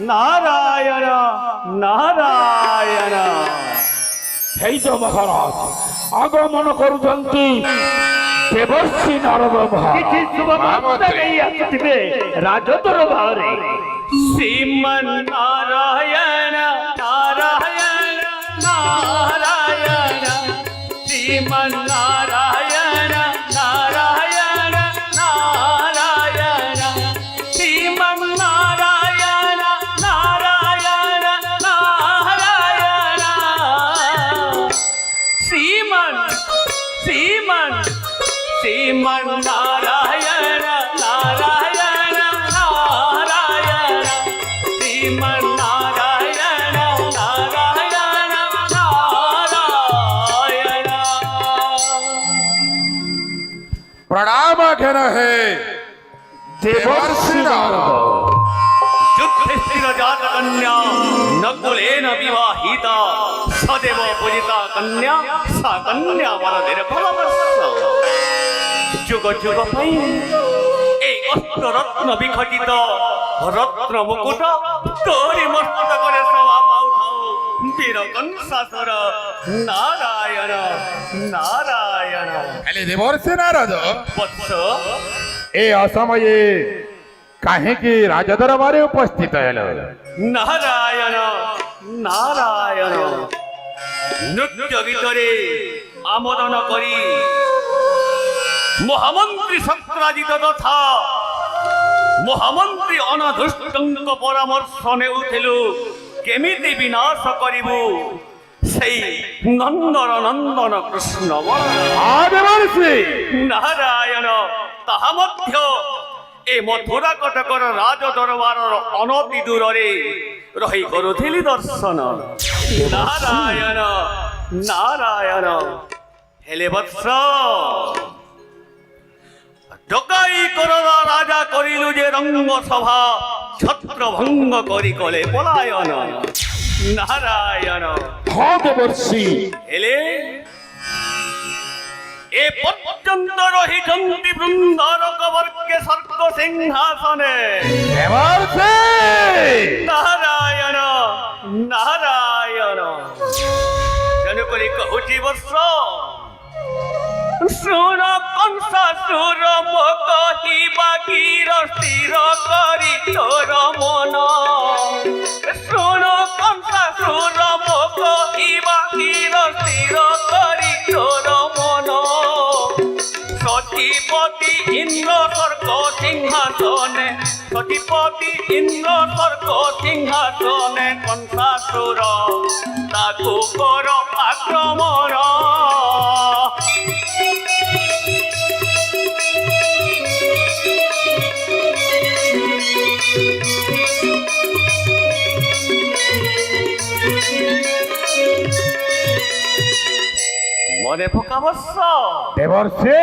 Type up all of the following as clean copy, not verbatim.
নারায়ণ নারায়ণ। এই তো মহারাজ আগমন করুଛନ୍ତି দেবর্ষি নারদ କିଛି ଶୁଭ ବାର୍ତ୍ତା ନେଇ ଆସିଥିବେ ରାଜଦରବାରରେ। ଶ୍ରୀମନ୍ ନାରାୟଣ ନାରାୟଣ ନାରାୟଣ ଶ୍ରୀମନ୍ ନାରାୟଣ ନାରାୟଣ ନାରାୟଣ ଶ୍ରୀମନ୍ ନାରାୟଣ ନାରାୟଣ ନାରାୟଣ ଶ୍ରୀମନ୍ ଶ୍ରୀମନ୍ ଶ୍ରୀମନ୍ ନାରାୟଣ ନାରାୟଣ ନାରାୟଣ ଶ୍ରୀମନ୍ ନାରାୟଣ ନାରାୟଣ ନାରାୟଣ। प्रणाम घेन है देवर्षि नारद। युधिष्ठिर जात कन्या नकुलेन विवाहिता सदैव पूजिता कन्या सा कन्या वरदेर फलवर्ष। যুগ যুগ পাই এই অষ্টরত্ন বিখচিত রত্ন মুকুট তোরি মস্তকরে শোভা পাউথাও বীর কংসাসুর নারায়ণ নারায়ণ। ହେଲେ ଦେବର୍ଷି ନାରଦ ବତ୍ସ ଏ ଅସମये କାହିଁକି ରାଜଦରବାରରେ ଉପସ୍ଥିତ ହେଲ? নারায়ণ নারায়ণ। নৃত্য গীতরে আমোদন করি মহামন্ত্রী সত্রাজিত তথা মহামন্ত্রী অনাধুষ্টଙ୍କ পরামর্শ নেউଥିଲୁ কেমিতি বিনাশ করিবু সেই নন্দন নন্দন কৃষ্ণ ଦେବର୍ଷି নারায়ণ। তাহা ମଧ୍ୟ ଏ ମଥୁରା କଟକର ରାଜ ଦରବାରର ଅନତି ଦୂରରେ ରହି କରୁଥିଲି ଦର୍ଶନ। ନାରାୟଣ ନାରାୟଣ। ହେଲେ ବତ୍ସ ডকাই করলা রাজা করিলু যে রঙ্গ সভা ছত্রভঙ্গ করি কলে পলায়ন। নারায়ণ। ହଁ ଦେବର୍ଷି হেলে এ পর্যন্ত রহিছন্তি বৃন্দারক বর্গে স্বর্গ সিংহাসনে। ଦେବର୍ଷି নারায়ণ নারায়ণ। তেণুকরি কহুছি বৎস শুণ কংসাসুর কহিবা গির স্থির করি তোর মন। শুণ কংসাসুর কহিবা গির স্থির করি তোর মন। সতীপতি ইন্দ্র স্বর্গ সিংহাসনে সতীপতি ইন্দ্র স্বর্গ সিংহাসনে কংসাসুর তাকু কর আক্রমণ। মনে পকাবস্য ଦେବର୍ଷି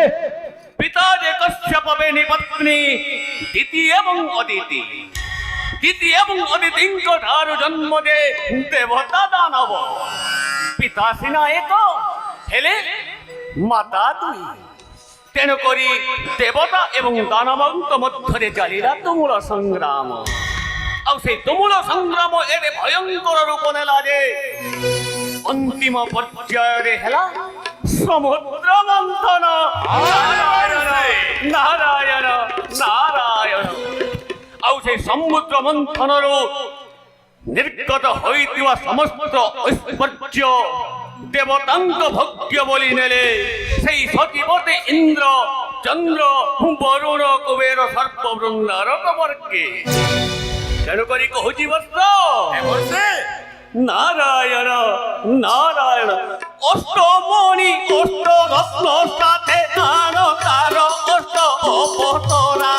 পিতা যে কশ্যপ বেনি পত্নী দিতি এবং অদিতি। দিতি এবং অদিতিঙ্ক ঠারু জন্ম দে দেবতা দানব। পিতা সিনা এক হেলে মাতা দুই। তেণুকরি দেবতা এবং দানবଙ୍କ ମଧ୍ୟରେ ଚାଲିଲା ତୁମୁଳ ସଂଗ୍ରାମ। ଆଉ ସେଇ ତୁମୁଳ ସଂଗ୍ରାମ ଏତେ ଭୟଙ୍କର ରୂପ ନେଲା ଯେ ଅନ୍ତିମ ପର୍ଯ୍ୟାୟରେ ହେଲା ସମୁଦ୍ର ମନ୍ଥନ। ନାରାୟଣ ନାରାୟଣ ନାରାୟଣ। ଆଉ ସେଇ ସମୁଦ୍ର ମନ୍ଥନରୁ ନିର୍ଗତ ହୋଇଥିବା ସମସ୍ତ ଐଶ୍ୱର୍ଯ୍ୟ ଦେବତାଙ୍କ ଭୋଗ୍ୟ ବୋଲି ନେଲେ ସେଇ ସତୀପତି ଇନ୍ଦ୍ର ଚନ୍ଦ୍ର ବରୁଣ କୁବେର ସର୍ବବୃନ୍ଦାର ବର୍ଗେ। ତେଣୁକରି କହୁଛି ବତ୍ସ নারায়ণ নারায়ণ। অষ্টমণি অষ্ট রত্ন সাথে আন তার অষ্ট অপসরা।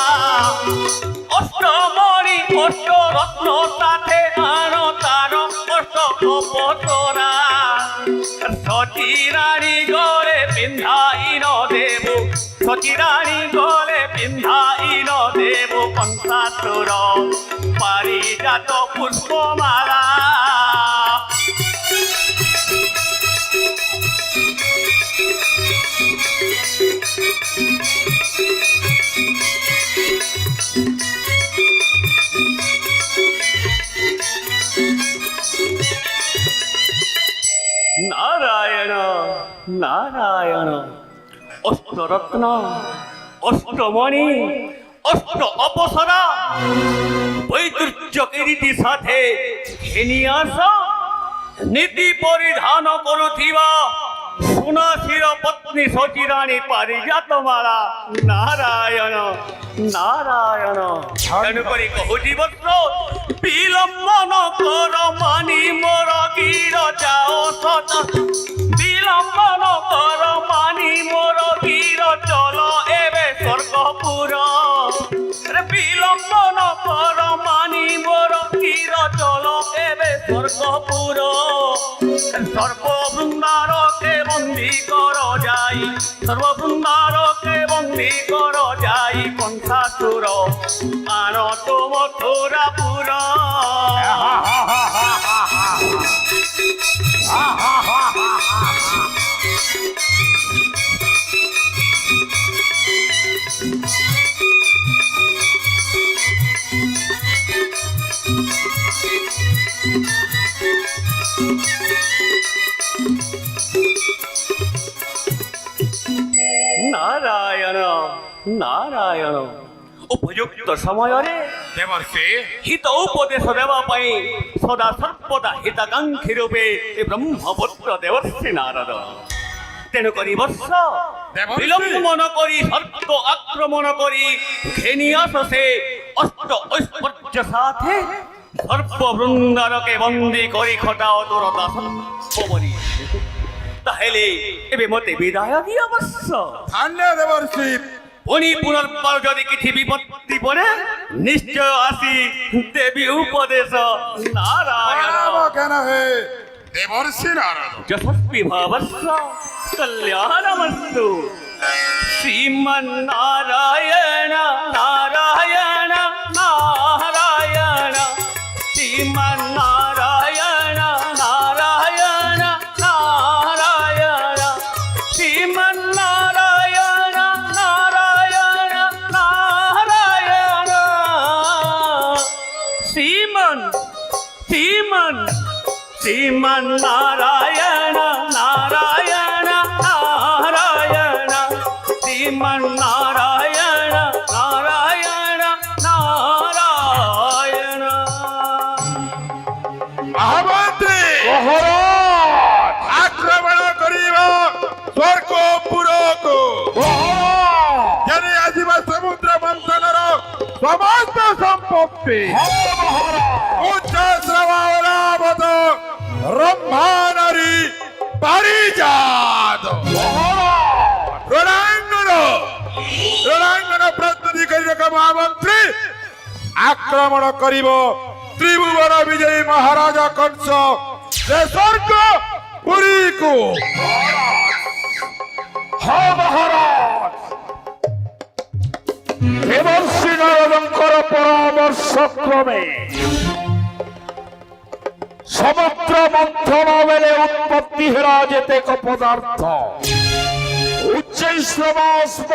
অষ্টমণি অষ্ট রত্ন সাথে আন তার অষ্ট অপসরা। সতী রানী গলে পিন্ধাইন দেব সতী রানী গলে পিন্ধাইন দেব কংসাসুর পারিজাত পুষ্পমালা। নারায়ণ অষ্টরত্ন অষ্টমণি অষ্ট অপসরা বৈদুর্য কিরীটি সাথে ঘেনি আস নীতি পরিধান করুথিবা সুনাশির পত্নী সচিরাণী পারিজাতমালা নারায়ণ নারায়ণ তেণুকরি কহুছি বৎস বিলম্বন কর মানি মোর গির যাও সদা বিলম্বন কর মানি মোর গির চল এবে স্বর্গপুর বিলম্বন কর মানি মোর গির চল এবে স্বর্গপুর সর্ববৃন্দারকে বন্দী কর যাই সর্ববৃন্দারকে বন্দী কর যাই কংসাসুর আন তো মথুরাপুর নারায়ণ নারায়ণ উপযুক্ত সমୟରେ দেবর্ষি হিত উপদেশ দেবা পাই সদা সর্বদা হিতাকাঙ্ক্ষী রূপে ব্রহ্মপুত্র দেবর্ষি নারদ তেণুকরি বৎস দেবর্ষি। বিলম্বন করি সর্ব আক্রমণ করি ঘেনি আসে অষ্ট ঐশ্বর্য সাথে সর্ববৃন্দারকে বন্দী করি খটাও তোর দাসরি তাহলে এবে মতে বিদায় দিই অবশ্য ধন্য দেবর্ষি উনি পুনর্বার যদি কিছু বিপত্তি পড়ে নিশ্চয় আসি দেবী উপদেশ নারায়ণ কেন হে দেবর্ষি নারদ যশস্বী ভবস্য কল্যাণমস্তু শ্রীমন্নারায়ণ নারায়ণ নারায়ণ শ্রীমন্নারায়ণ নারায়ণ নারায়ণ শ্রীমন্নারায়ণ নারায়ণ নারায়ণ শ্রীমন্নারায়ণ নারায়ণ নারায়ণ শ্রীমন্নারায়ণ নারায়ণ নারায়ণ মহামন্ত্রী মহারাজ আক্রমণ করিব স্বর্গপুরকু যেন আজিব সমুদ্র মন্থনর সমস্ত সম্পত্তি উচ্চ শ্রবাবত ব্রহ্মানারী পারিজাত রণাঙ্গন প্রস্তুতি করিব মহামন্ত্রী আক্রমণ করিব ত্রিভুবন বিজয়ী মহারাজা কংস স্বর্গ পুরীকু মহারাজ দেবর্ষি নারদঙ্কর পরামর্শ ক্রমে সমুদ্র মন্থন বেলে উৎপত্তি হেরা যেতে পদার্থ উচ্চৈশ্রবাস্প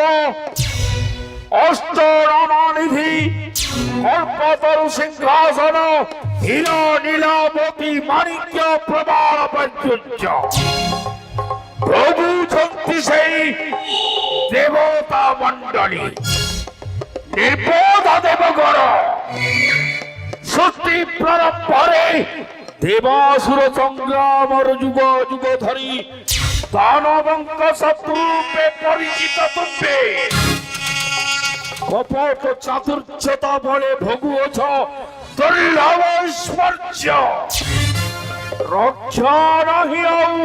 অষ্ট রণনিধি কল্পতরু সিংহাসন হীর নীলাবতী মাণিক্য প্রবাল বৈদ্যুর্য প্রভুছন্তি সেই দেবতা মণ্ডলী নির্বোধ দেবগণ সৃষ্টি প্রারম্ভরে দেবাসুর সংগ্রামর যুগ যুগ ধরি দানবঙ্ক শত্রুপে পরিচিত তুম্বে কপট চাতুর্যতা বলে ভোগুছ দুর্লভ স্পর্শ রক্ষা নাহি আউ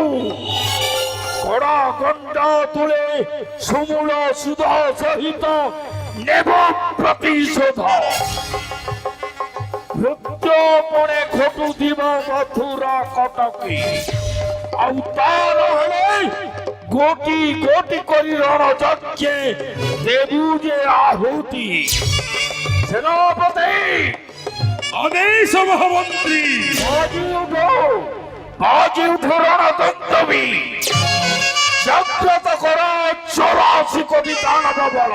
কড়া গণ্ড তুলে সমূল সুধা সহিত নেব প্রতিশোধ মৃত্যুপণে ঘটুথিব মথুরা কটকে ଆଉ ତା ନହେଲେ ଗୋଟି ଗୋଟି କରି ରଣଯଜ୍ଞେ ଦେବୁ ଯେ ଆହୁତି ସେନାପତି ଆଦେଶ ମହାମନ୍ତ୍ରୀ ବାଜି ଉଠ ରଣଦନ୍ଦବୀ ଜାଗ୍ରତ କର 84 କୋଟି ଦାନବ ବଳ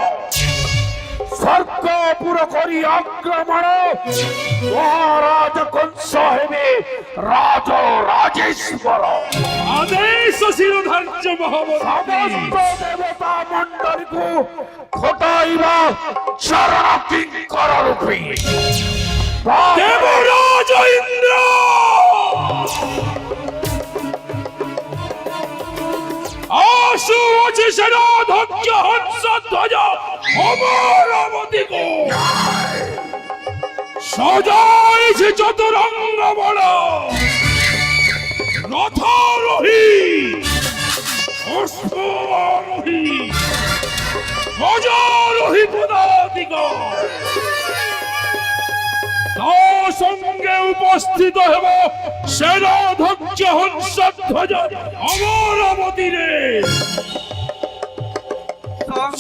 স্বর্গপুর করি আক্রমণ মহারাজ কংস হেবে রাজ রাজেশ্বর আদেশ শিরোধার্য মহামন্ত্রী সমস্ত দেবতা মণ্ডলীକୁ ঘটাইবা চরণ কিঙ্কর রূপে দেবরাজ ইন্দ্র আশু আছে সেনাধ্যক্ষ হংসধ্বজ অমরাবতীকে সজাইছে চতুরঙ্গ বল রথারোহী অশ্বারোহী গজারোহী পদাতিক তার সঙ্গে উপস্থিত হব সেনাধ্যক্ষ হংসধ্বজ অমরাবতীরে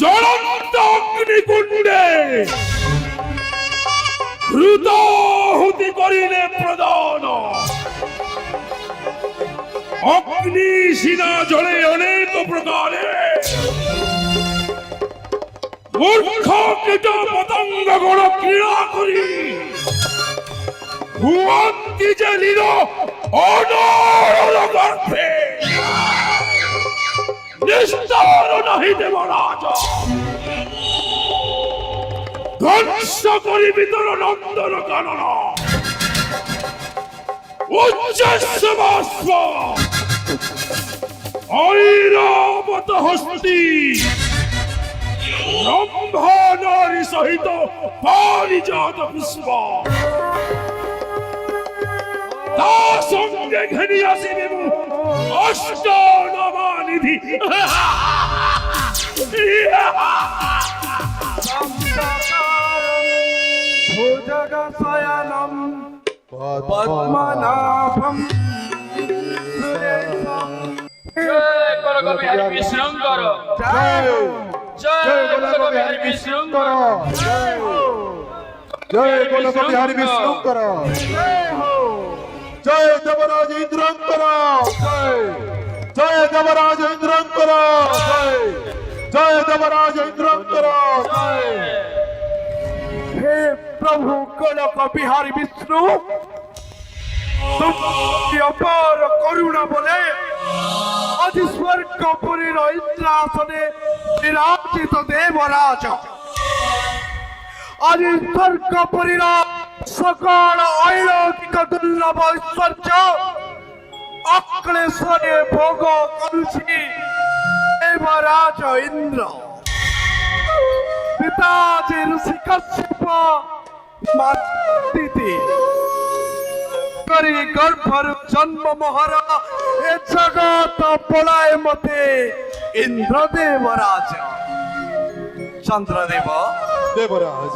জ্বলন্ত অগ্নিকুণ্ডে হৃদাহুতি করিলে প্রদান অগ্নি সিনা জলে অনেক প্রকারে মূর্খ কীট পতঙ্গ গণ ক্রীড়া করি ভুয়ন্তি যে লীল অনর গর্ভে নিস্তার নাহি দেবরাজ ধ্বংস করি ভিতর নন্দন কানন উচ্চস্য বাষ্প ঐরাবত হস্তি রম্ভা নারী সহিত পারিজাত পুষ্প তা সঙ্গে ঘেনি আসিবে অষ্ট নবানিধি ভুজগশয়নম পদ্মনাভম জয় কলকবি হরি বিশৃঙ্খর জয় কলকবি হরি বিশৃঙ্খর জয় গোলকবি হরি বিষ্ণুঙ্কর জয় দেবরাজ ইন্দ্রঙ্কর জয় দেবরাজ ইন্দ্রঙ্কর জয় দেবরাজ ইন্দ্রঙ্কর হে প্রভু কনক বিহারী বিষ্ণু তুমি অপার করুণা বলে আজ স্বর্গপুরীর ইন্দ্রাসনে বিরাজিত দেবরাজ আজ স্বর্গপুরীর সকল ঐলৌকিক দুর্লভ ঐশ্বর্য অক্লেশরে ভোগ করুছি দেবরাজ ইন্দ্র পিতাজি ঋষি কশ্যপ মাতৃতি করি গর্ভর জন্ম মহারা এ জগত পলায় মতে ইন্দ্রদেবরাজ চন্দ্রদেব দেবরাজ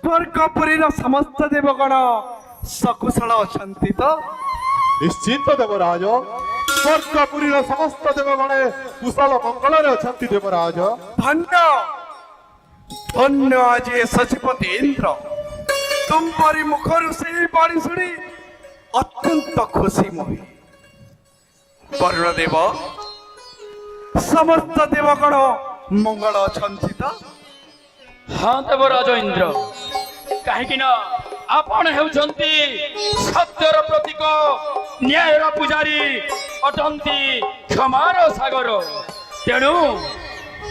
স্বর্গপুরীর সমস্ত দেবগণ সকুশଳ ଅଛନ୍ତି ତ ନିଶ୍ଚିନ୍ତ ଦେବରାଜ ସ୍ୱର୍ଗପୁରୀର ସମସ୍ତ ଦେବଗଣେ କୁଶଳ ମଙ୍ଗଳରେ ଅଛନ୍ତି ଦେବରାଜ ଧନ୍ୟ ଧନ୍ୟ ଆଜି ଏ ଶଚିପତି ଇନ୍ଦ୍ର ତୁମରି ମୁଖରୁ ସେହି ବାଣୀ ଶୁଣି ଅତ୍ୟନ୍ତ ଖୁସି ମୋହି ବରୁଣ ଦେବ ସମସ୍ତ ଦେବଗଣ ମଙ୍ଗଳ ଅଛନ୍ତି ତ ହଁ ଦେବରାଜ ଇନ୍ଦ୍ର କାହିଁକି ନା ଆପଣ ହେଉଛନ୍ତି ସତ୍ୟର ପ୍ରତୀକ ନ୍ୟାୟର ପୂଜାରୀ ଅଟନ୍ତି କ୍ଷମାର ସାଗର ତେଣୁ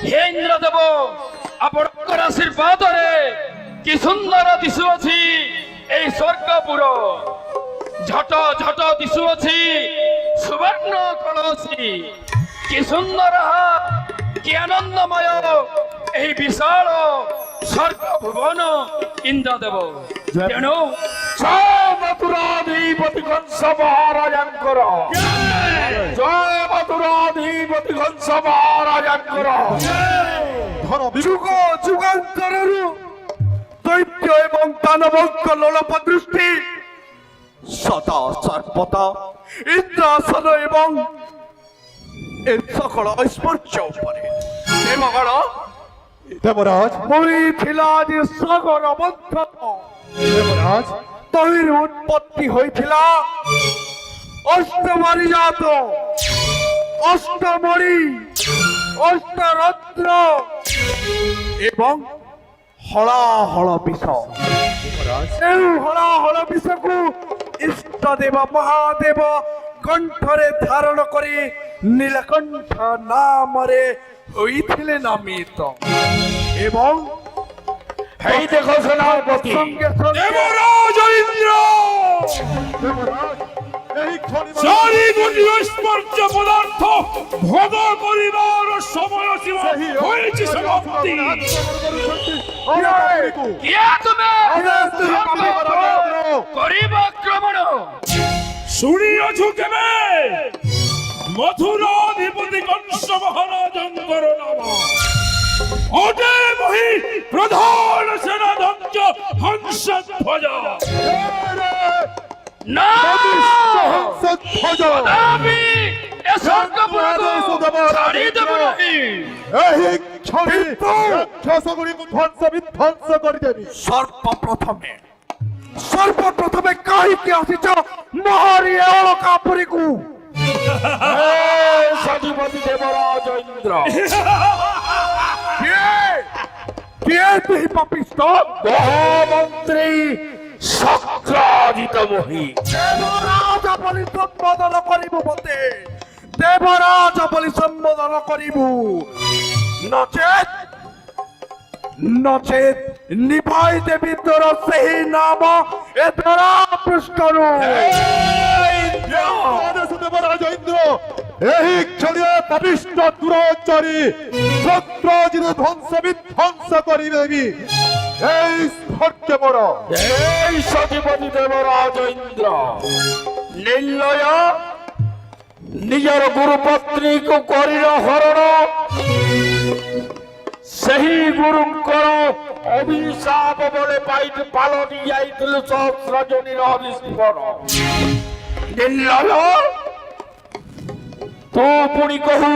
ହେ ଇନ୍ଦ୍ରଦେବ ଆପଣଙ୍କର ଆଶୀର୍ବାଦରେ କି ସୁନ୍ଦର ଦିଶୁଅଛି এই ସ୍ୱର୍ଗପୁର ଝଟ ଝଟ ଦିଶୁଅଛି ସୁବର୍ଣ୍ଣ କଳସୀ କି ସୁନ୍ଦର କି ଆନନ୍ଦମୟ ଏହି ବିଶାଳ ସ୍ୱର୍ଗ ଭୁବନ ଇନ୍ଦ୍ରଦେବ ତେଣୁ জয় মথুরাধিপতি কংস মহারাজাঙ্কর জয় মথুরাধিপতি কংস মহারাজাঙ্কর ধর যুগ যুগান্তরରୁ দৈত্য এবং দানবଙ୍କ লোলপ দৃষ্টি সদা সর্বদা ইন্দ্রাসন এবং এর সকল ঐশ্বর্য উপরে দেবগণ দেবরাজ ହୋଇଥିଲା ଯେ ସାଗର ମନ୍ଥନ দেবরাজ ତହିଁରୁ ଉତ୍ପତ୍ତି ହୋଇଥିଲା ଅଷ୍ଟମାରିଜାତ ଅଷ୍ଟମଣି ଅଷ୍ଟରତ୍ନ ଏବଂ ହଳାହଳ ବିଷ। ଯୁବରାଜ ଏଣୁ ହଳାହଳ ବିଷକୁ ଇଷ୍ଟଦେବ ମହାଦେବ କଣ୍ଠରେ ଧାରଣ କରି ନୀଳକଣ୍ଠ ନାମରେ ହୋଇଥିଲେ ନାମିତ ଏବଂ ହେଇ ଦେଖ ସେନାପତି ସଙ୍ଗେ ସଙ୍ଗେ দেবরাজ ইন্দ্র যুবরাজ এই ক্ষণি চারি গুণীয় স্পর্শ পদার্থ ভোগ করিবার সময় সীমা হয়েছে সমাপ্তি। କିଏ ତୁମେ କରିବ ଆକ୍ରମଣ? শুনিয়াছু কেবে মথুরাধিপতি কংস মহারাজঙ্কর নাম অটে মহি প্রধান সেনাধ্যক্ষ হংসধ্বজ। ନା সত্যজ আমি এ স্বর্গপুরକୁ ଛାଡ଼ିଦେବ ନାହିଁ। ଏହି କ୍ଷଣି ରାକ୍ଷସଗୁଡ଼ିକୁ ଧ୍ୱଂସ ବିଧ୍ୱଂସ କରିଦେବି। ସର୍ବପ୍ରଥମେ କାହିଁକି ଆସିଛ ମହାରି ଅଳକାପୁରୀକୁ? ସଧିପତି ଦେବରାଜ ଇନ୍ଦ୍ର କିଏ ସେହି ପାପିଷ୍ଟ? ମହାମନ୍ତ୍ରୀ ଶକ୍ରାଜିତ ମୋହି ଦେବରାଜ ବୋଲି ସମ୍ବୋଧନ କରିବୁ ମୋତେ, ଦେବରାଜ ବୋଲି ସମ୍ବୋଧନ କରିବୁ, ନଚେତ୍ ନଚେତ୍ ନିଭାଇ ଦେବି ତୋର ସେହି ନାମ ଏ ଧରା ପୃଷ୍ଠରୁ। ଆଦେଶ ଦେବରାଜ ଇନ୍ଦ୍ର ଏହି କ୍ଷଣୀୟ ପାପିଷ୍ଟ ଦୁରାଚାରୀ ଶତ୍ରୁଜିତ ଧ୍ୱଂସ ବିଧ୍ୱଂସ କରିଦେବି। এই স্পর্শে মোর এই সধিপতি দেবরাজ ইন্দ্র ନିର୍ଲୟ ନିଜର ଗୁରୁପତ୍ନୀକୁ କରିର ହରଣ ସେହି ଗୁରୁଙ୍କର ଅଭିଶାପ ବଳେ ପାଲଟି ଯାଇଥିଲେ ସହସ୍ର ଜନିର ବିସ୍ଫୋରଣ। ନିର୍ଲୟ ତୁ ପୁଣି କହୁ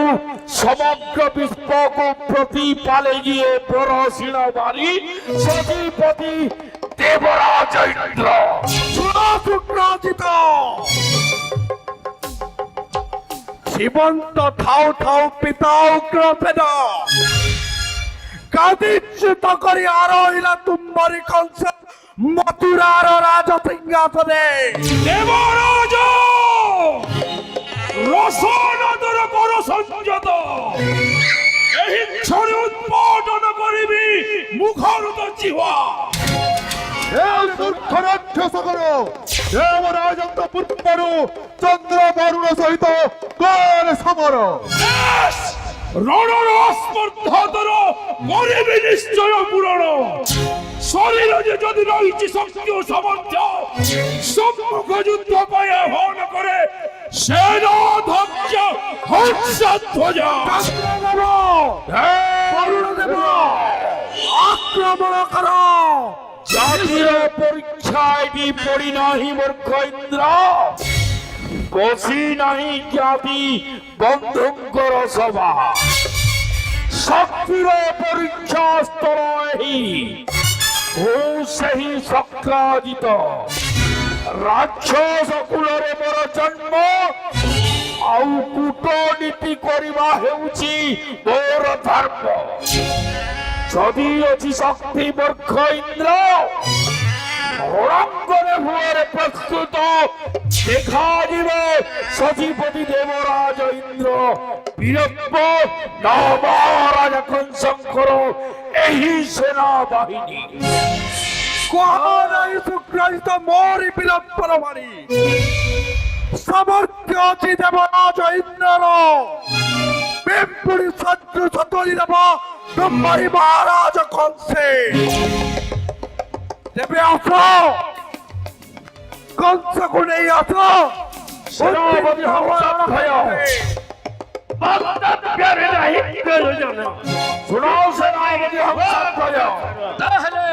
ସମଗ୍ର ବିଶ୍ୱକୁ ପ୍ରତିପାଲେ ଯିଏ ପରଶୀଳ ମାରି ସତୀପତି ଦେବରାଜ ଇନ୍ଦ୍ର। শুক্রাজিত জীবন্ত ঠাউ ঠাউ পিতা উগ্রসেন কাদিচ্যুত করি আরোহিলা তুম্বরি কংস মথুরার রাজ সিংহাসনে। দেবরাজ রসনাদর কর সংযত ଏହି କ୍ଷଣି ଉତ୍ପାଦନ କରିବି ମୁଖର ଜିହ୍ୱା। মূর্খ রাক্ষসকর দেবরাজଙ୍କ ପୂର୍ବରୁ ଚନ୍ଦ୍ର ବରୁଣ ସହିତ କର ସମର। রণর স্পর্ধাতর করিবি নিশ্চয় পূরণ। শরীরে যদি রয়েছে শক্তি ও সামর্থ্য সম্মুখ যুদ্ধ পাই আহ্বান করে সেনাধ্যক্ষ হংসধ্বজ। বরুণদেব আক্রমণ কর। জাতির পরীক্ষা এটি পড়ি নাহি মূর্খ ইন্দ্র বসি নাহি জাতি বন্ধুঙ্কর সভা শক্তির পরীক্ষা স্তর এহি ମୁଁ ସେହି ଶକ୍ରାଜିତ ରାକ୍ଷସ କୂଳରେ ମୋର ଜନ୍ମ ଆଉ କୂଟନୀତି କରିବା ହେଉଛି ମୋର ଧର୍ମ। ଯଦି ଅଛି ଶକ୍ତି ମୂର୍ଖ ଇନ୍ଦ୍ର ରଙ୍ଗରେ ଭୁଅରେ ପ୍ରସ୍ତୁତ ଦେଖାଯିବ ସଚିପତି ଦେବରାଜ ଇନ୍ଦ୍ର ବୀରତ୍ୱ ମହାରାଜ କଂସଙ୍କର ଏହି ସେନାବାହିନୀ। কোহানাই শুক্রাজিত মোরি বীরত্বর বাণী সামর্থ্য ଅଛି দেবরাজ ইন্দ্রর পিম্পুড়ি শত্রু সতরি দেব ব্রহ্মরি মহারাজ কংসে। তেবে আস কংসକୁ ନେଇ আস। ସେନାପତି ହଂସଧ୍ୱଜ ମନ୍ତବ୍ୟରେ ନାହିଁ ଶୁଣାଉ ସେନାପତି ହଂସଧ୍ୱଜ তাহলে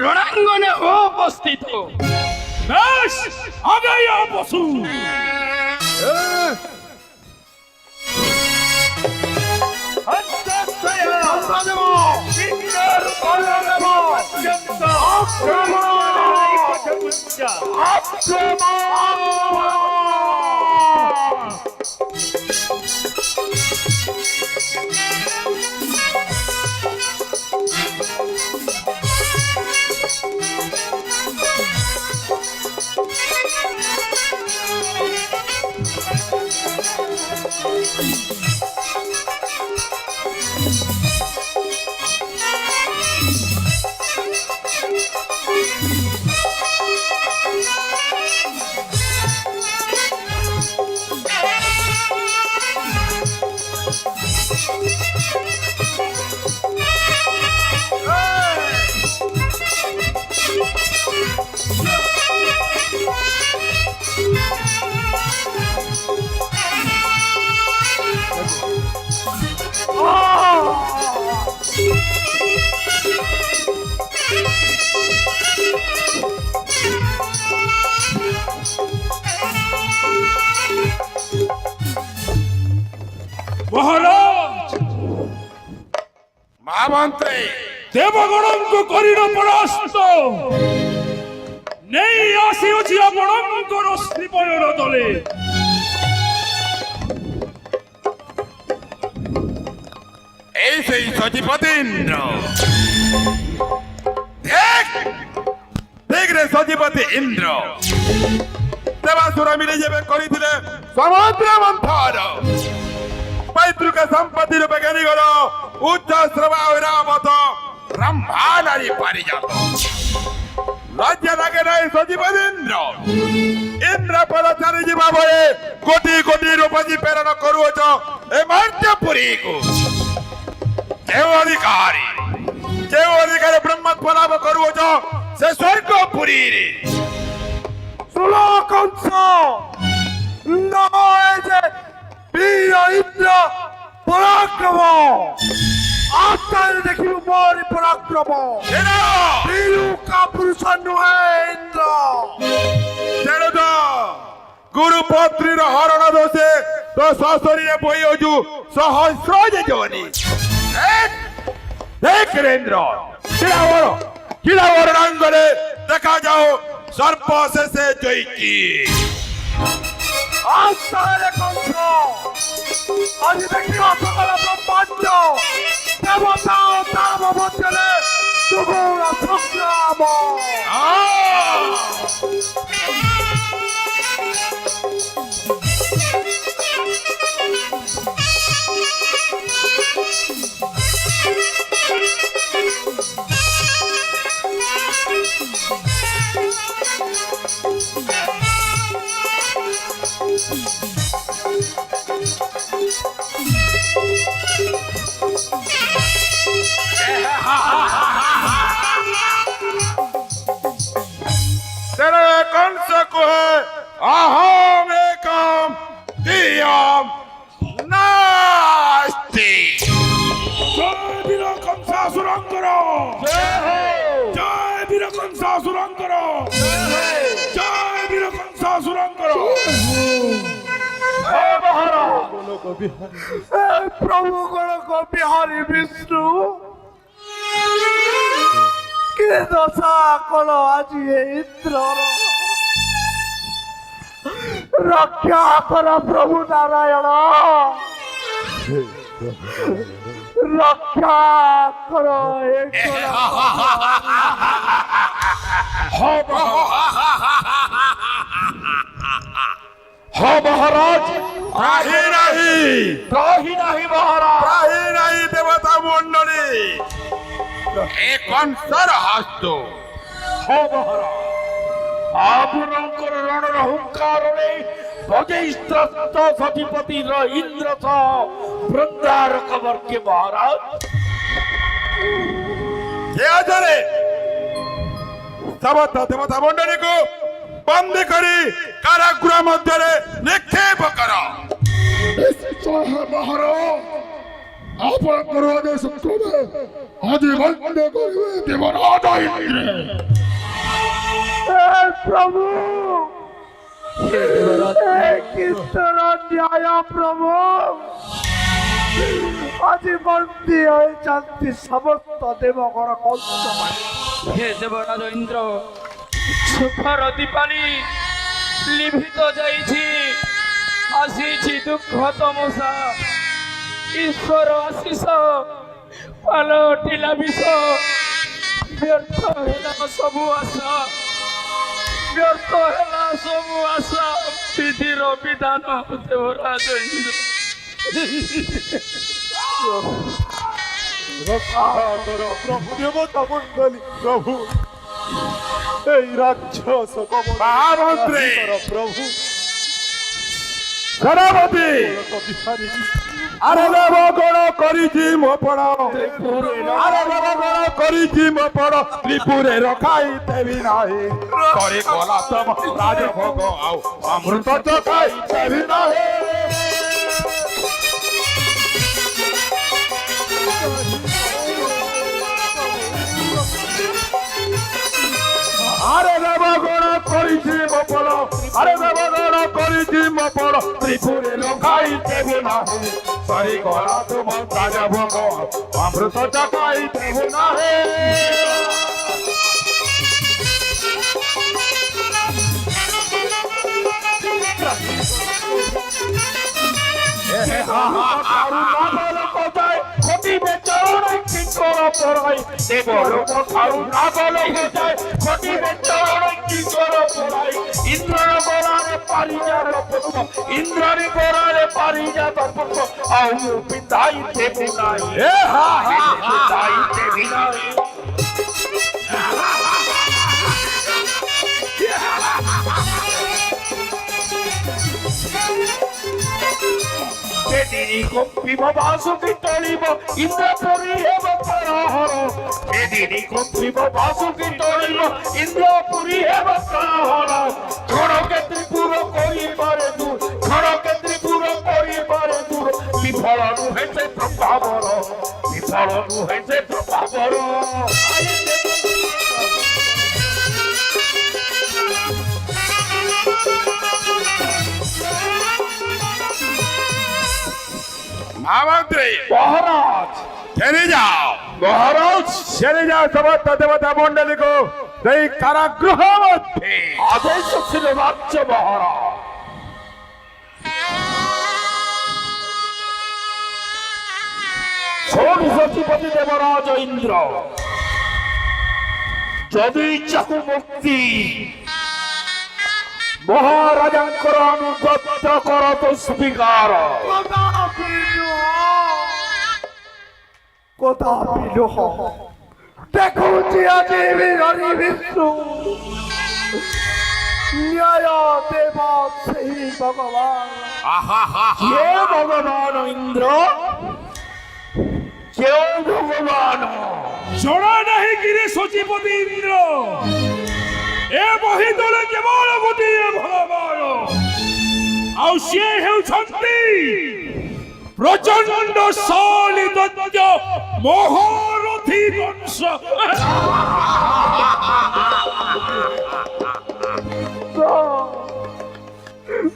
রণাঙ্গনে উপস্থিত বেশ আগাইয়া বসু। মহারাজ মহামন্ত্রী দেবগণଙ୍କୁ କରିର ପରାସ୍ତ ନେଇ ଆସିଅଛି ଆପଣଙ୍କର ଶ୍ରୀପୟର ଦଳେ এই সেই সচিপতি ইন্দ্র দেখ দেখ রে সচিপতি ইন্দ্র দেবাসুর মিলে যাবে করিলে সমুদ্র মন্থন পৈতৃক সম্পত্তি রূপে জ্ঞানী গল উচ্চ শ্রবা ঐরাবত ব্রহ্মা নারী পারিজাত লজ্জা লাগে নাই সচিপতি ইন্দ্র ইন্দ্র পদচারী জীবা ভয়ে কোটি কোটি রূপজি প্রেরণ করুছ এ মর্ত্যপুরীକୁ কেউ অধিকারে ব্রহ্মত্ব লাভ করুছ সে স্বর্গপুরী রে শ্লোকংস নয় যে বীর ইন্দ্র পরাক্রম আত্মায় দেখিব মোর পরাক্রম বীরু কাপুরুষ নুহে ইন্দ্র তেণু তো গুরুপত্রীর হরণ দোষে তো সশরীরে বই অজু সহস্র যে জনি দেখ রেন্দ্র কিলাবর রঙ্গলে দেখা যাও সর্বশেষে জয়ী আত্মায় কংস আজ দেখিব সকল ব্রহ্মাণ্ড দেবতা ও দানব মধ্যে তুমুল সংগ্রাম तेरे कंस को है अहम एकम दियम नास्ति জয় বীর কংসাসুরঙ্কর জয় বীর কংসাসুরঙ্কর জয় বীর কংসাসুরঙ্কর প্রভু গণক বিহারী বিষ্ণু কে দশা কল আজি ইন্দ্রর রক্ষা কর প্রভু নারায়ণ রক্ষা কর महाराज त्राही नहीं মহারাজ त्राही नहीं देवता मंडली ए कंसर हस्त ଆପଣଙ୍କର ରଣର ହୁଙ୍କାରରେ ଭଜେଇସ୍ତ୍ରସ୍ତ ସଚିପତିର ଇନ୍ଦ୍ର ସହ ବୃନ୍ଦାର କବର୍କେ ମହାରାଜ ये आजारे समस्त देवता मंडली को बंद करी कारागृह मध्य निक्षेप कर মহারাজ আপনার আদেশ ক্রমে আজ বন্ধ করিবে দেবরাজ ইন্দ্র প্রভু কৃষ্ণর ন্যায় প্রভু আজি বন্দী হয়ে যাচ্ছি সমস্ত দেবগণ কংস হে দেবরাজ ইন্দ্র সুখর দীপালি লিভিত যাইছি আসিছি দুঃখ তমসা ঈশ্বর আশিষ পালটিলা বিষ ব্যর্থ হেলা সবু আশা ব্যর্থ হেলা সবু আশা বিধির বিধান দেবরাজ ইন্দ্র প্রভু দেবতা মন্ডলী প্রভু এই রাক্ষস মহামন্ত্রী প্রভু সেনাপতি আরে দেবগণ করিছি মোপণ আরে দেবগণ করিছি মোপণ ত্রিপুরে রখাই দেবি নাহি করে কলা তম রাজভোগ আও অমৃত চখাই দেবি নাহি আরে দেবগণ করিছি মোপণ আরে দেবগণ করিছি পর ত্রিপুরে লোকাই দেব না হে সরি গলা তোমার রাজা ভগবান অমৃত টাকাই দেব না হে ইন্দ্রাণী বলারে পারিজাত পুত্র আউ পিতাই দেবু নাই পিতাই দেবি নাই সেদিনই কম্পিব বাসুকি তলিব ইন্দ্রপুরী হেব পরহর সেদিনই কম্পিব বাসুকি তলিব ইন্দ্রপুরী হেব পরহর খড়কে ত্রিপুর করিবারে দূর খড়কে ত্রিপুর করিবারে দূর বিফল নুহে সে প্রভাবর বিফল নুহে সে প্রভাবর মহামন্ত্রী মহারাজ ছেড়ে যাও মহারাজ ছেড়ে যাও সমস্ত দেবতা মন্ডলীকে এই কারাগৃহ মধ্যে আদেশ ছিল রাজ্য মহারাজ শোন সচিপতি দেবরাজ ইন্দ্র যদি চাহু মুক্তি মহারাজাঙ্কর অনুগত করত স্বীকার কথা বিলোহ দেখুছি আজি বিহারী বিষ্ণু ন্যায় দেব সেই ভগবান কে ভগবান ইন্দ্র কেউ ভগবান জଣା ନାହିଁ କିରେ ସଚିପତି ଇନ୍ଦ୍ର ଏ ବହି ତଳେ କେବଳ ଗୋଟିଏ ଭଗବାନ ଆଉ ସିଏ ହେଉଛନ୍ତି ପ୍ରଚଣ୍ଡ ଶାଳୀ ଦୈତ୍ୟ ମହାରଥୀ ବଂଶ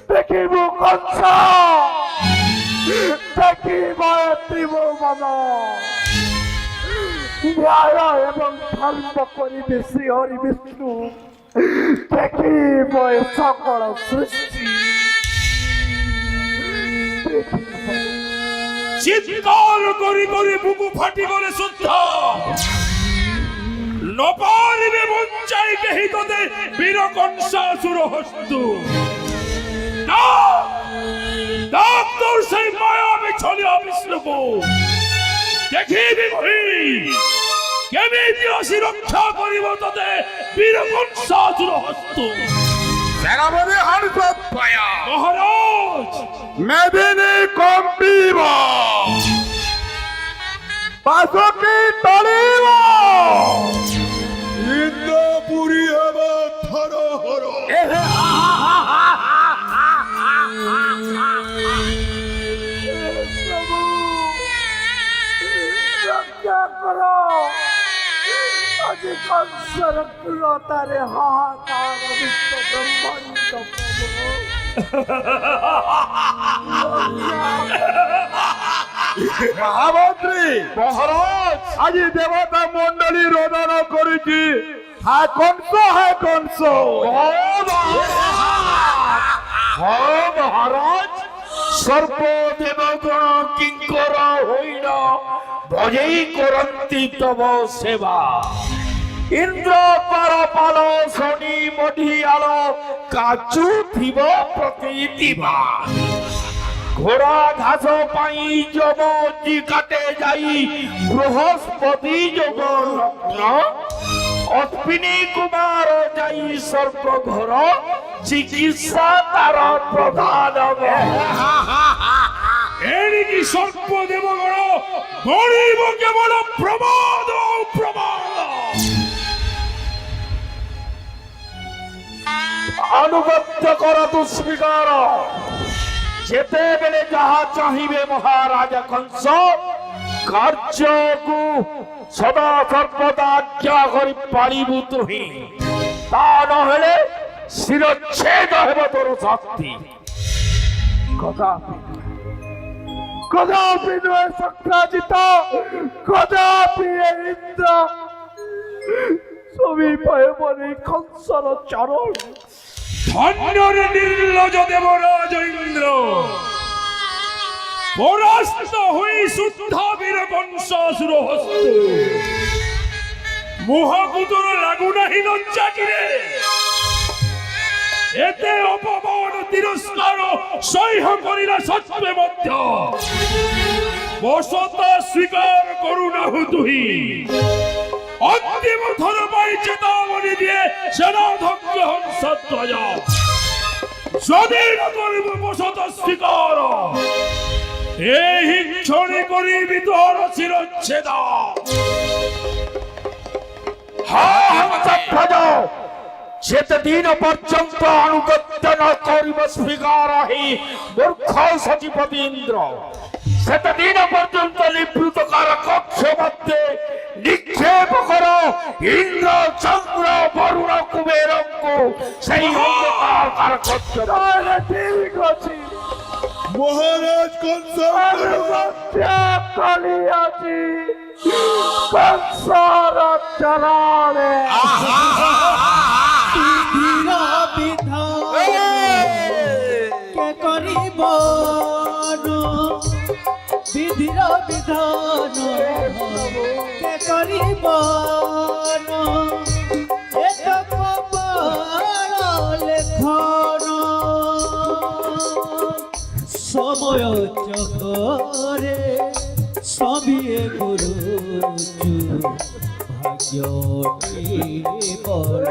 দেখিব কংস দেখিব ত্রিভুবন ন্যায় এবং ধর্ম করিবে শ্রী হরি বিষ্ণু দেখিব এ সকল সৃষ্টি চিৎকার করি করি বুকু ফাটি গলে শুদ্ধ নপারিবে বঞ্চাই কেহি তোতে বীর কংসাসুর হস্তু ডাক তোর সেই মায়াবী ছলিয়া বিষ্ণুকু দেখিবি বহি কেমিতি অসি রক্ষা করিব তোতে বীর কংসাসুর হস্তু সেনাপতি হর্ষধ্বজ মহারাজ মেদিনী কম্পিব বাসুকি তলিব ইন্দ্রপুরী হেব থরহর প্রভু রক্ষা করো আজি কংসর ক্রোতারে হাহাকার বিশ্ব ব্রহ্মাণ্ড প্রভু মহামন্ত্রী মহারাজ আজি দেবতা মন্ডলী রোদন করেছি হ্যাঁ কংস মহারাজ সর্বদেবগণ কিঙ্কর হইল ভজেই করন্তি তব সেবা ইন্দ্র পরপাল শনি মধিয়াল কাচু থিব প্রকৃতিবা ঘোড়া ঘাস পাই যব কাটে যাই বৃহস্পতি যোগ লগ্ন অশ্বিনী কুমার যাই সর্বঘর চিকিৎসা তার প্রধান এড়িকি সর্প দেবগণ গরিব কেবল প্রমাদ ও প্রমাদ অনুগত্য কর তু স্বীকার যেতেবেলে যাহা চাহিবে মহারাজা কংস କାର୍ଯ୍ୟକୁ ସଦା ସର୍ବଦା ଆଜ୍ଞା କରିପାରିବୁ ତୁହି ତା ନହେଲେ ଶିରଚ୍ଛେଦ ହେବ ତୋର ଶକ୍ତି কদাপি নয় সক্রাজিত, কদাপি ইন্দ্র সমীপে বনে কংসর চরণ। ধন্যরে নির্লজ দেবরাজ ইন্দ্র, পরাস্ত হই শুদ্ধাবীর বংশাসুর হস্ত। মুহকুতর লাগু নাহি লজ্জা কিরে, এতে অপমান তিরস্কার সহ্য করিলা সত্ত্বে মধ্য বসতা স্বীকার করুনাহু তুহি। অন্তিম থর পাই চেতাবনী দিয়ে সেনাধ্যক্ষ হংসধ্বজ, যদি না করিব বসতা স্বীকার, এই ক্ষণে করিবি তোর শিরচ্ছেদ। সেতদিন পর্যন্ত আনুগত্য ন করিব স্বীকার হি মূর্খ সচিপতি ইন্দ্র। সেতদিন পর্যন্ত নিবৃত কার কক্ষ মধ্যে নিক্ষেপ কর ইন্দ্র চন্দ্র বরুণ কুবেরঙ্কু সেই অন্ধকার কার কক্ষ। ঠিক আছে মহারাজ কংস কালিয়াছি কংসর চরণে। কে করিব বিধির বিধান, কে করিব লেখন। সময় চকরে সবিয়ে গুরুচু, ভাগ্যটি বড়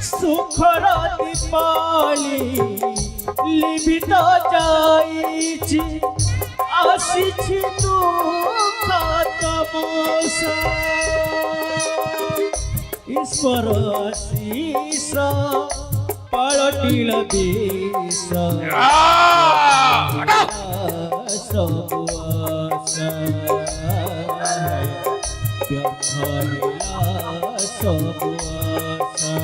সুখর দীপালি লিভিত যাইছি, আসিছি দুঃখ তমসা। ঈশ্বর আশিষ পালটিল বিষ, ସବୁ ଆଶା ବ୍ୟର୍ଥ ହେଲା ସବୁ ଆଶା।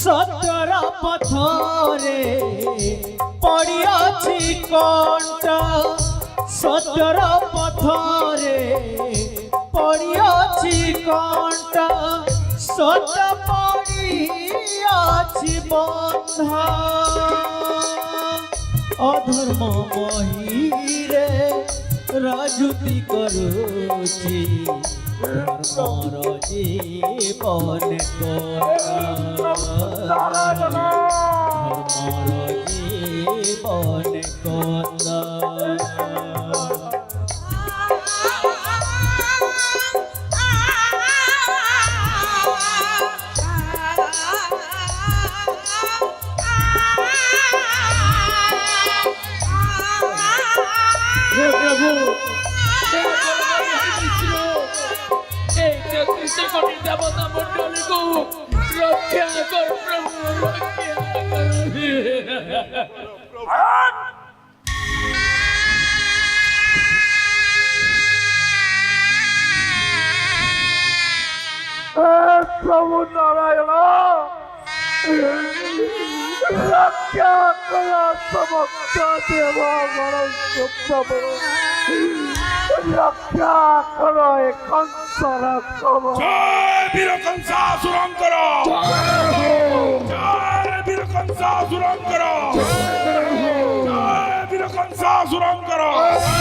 সতর পথরে পড়িয়াছি কণ্টা, সতর পথরে পড়িয়াছি কণ্টা, সত পড়িয়াছি বন্ধা। অধর্ম মহিরে রাজুতি করুছি, ধর্মর জীবন ধর্মর জীবন কন্দা। দেবতা মন্ডলীকে রক্ষা কর প্রভু, রক্ষা প্রভু নারায়ণ রক্ষা কর সমস্ত দেব প্রভু, রক্ষা কর কংস রক্ষম। জয় বীর কংসাসুরঙ্কর, জয় বীর কংসাসুরঙ্কর। ବାସୁରଙ୍କର